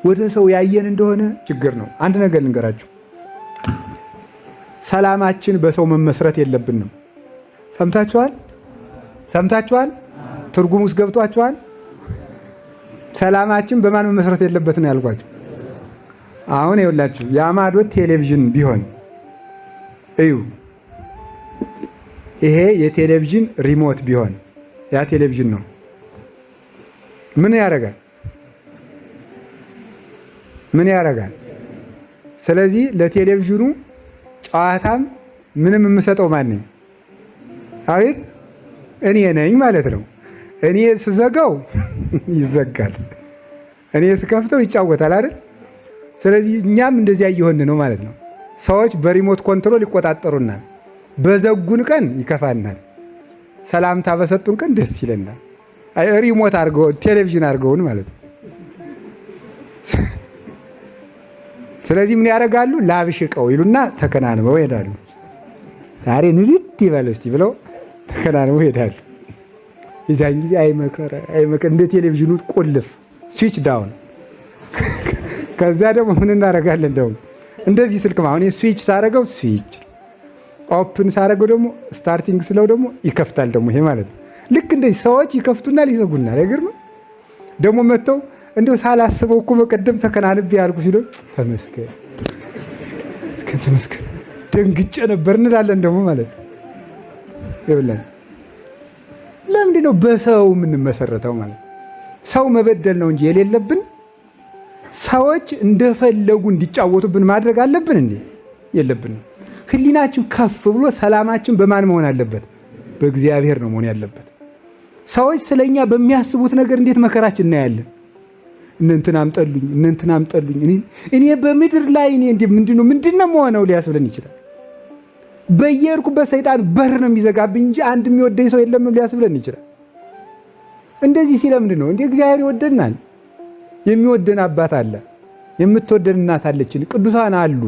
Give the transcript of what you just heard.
ወደ ሰው ያየን እንደሆነ ችግር ነው። አንድ ነገር ልንገራችሁ፣ ሰላማችን በሰው መመስረት የለብንም። ሰምታችኋል? ትርጉም ውስጥ ገብቷችኋል? ሰላማችን በማን መመስረት የለበት ነው ያልኳችሁ። አሁን ይኸውላችሁ የአማዶት ቴሌቪዥን ቢሆን እዩ፣ ይሄ የቴሌቪዥን ሪሞት ቢሆን ያ ቴሌቪዥን ነው። ምን ያደርጋል? ስለዚህ ለቴሌቪዥኑ ጨዋታም ምንም የምሰጠው ማን ነኝ? አቤት እኔ ነኝ ማለት ነው። እኔ ስዘጋው ይዘጋል፣ እኔ ስከፍተው ይጫወታል አይደል? ስለዚህ እኛም እንደዚያ እየሆን ነው ማለት ነው። ሰዎች በሪሞት ኮንትሮል ይቆጣጠሩናል። በዘጉን ቀን ይከፋናል፣ ሰላምታ በሰጡን ቀን ደስ ይለናል። ሪሞት አድርገው ቴሌቪዥን አድርገውን ማለት ነው። ስለዚህ ምን ያደርጋሉ? ላብሽቀው ይሉና ተከናንበው ይሄዳሉ። ዛሬ ንድድ ይበል እስቲ ብለው ተከናንበው ይሄዳሉ። የዛን ጊዜ አይመከረ እንደ ቴሌቪዥኑ ቁልፍ ስዊች ዳውን። ከዛ ደግሞ ምን እናደርጋለን? ደግሞ እንደዚህ ስልክ አሁን ስዊች ሳደርገው ስዊች ኦፕን ሳደርገው ደግሞ ስታርቲንግ ስለው ደግሞ ይከፍታል። ደግሞ ይሄ ማለት ነው። ልክ እንደዚህ ሰዎች ይከፍቱናል፣ ይዘጉናል። አይገርምም? ደግሞ መጥተው እንደው ሳላስበው እኮ በቀደም ተከናንቤ ያልኩ ሲለው ተመስገን ደንግጬ ነበር እንላለን ደግሞ ማለት ነው። ይኸውልህ ለምንድን ነው በሰው የምንመሰረተው? ማለት ሰው መበደል ነው እንጂ የሌለብን ሰዎች እንደፈለጉ እንዲጫወቱብን ማድረግ አለብን እንዴ? የለብንም። ህሊናችን ከፍ ብሎ ሰላማችን በማን መሆን አለበት? በእግዚአብሔር ነው መሆን ያለበት። ሰዎች ስለኛ በሚያስቡት ነገር እንዴት መከራችን እናያለን። እነንትናም ጠሉኝ፣ እኔ በምድር ላይ እኔ ምንድነው መሆነው ሊያስብለን ይችላል። በየርኩበት ሰይጣን በር ነው የሚዘጋብኝ እንጂ አንድ የሚወደኝ ሰው የለም ሊያስብለን ይችላል። እንደዚህ ሲለምንድን ነው እንዴ? እግዚአብሔር ይወደናል። የሚወደን አባት አለ፣ የምትወደን እናት አለችን፣ ቅዱሳን አሉ።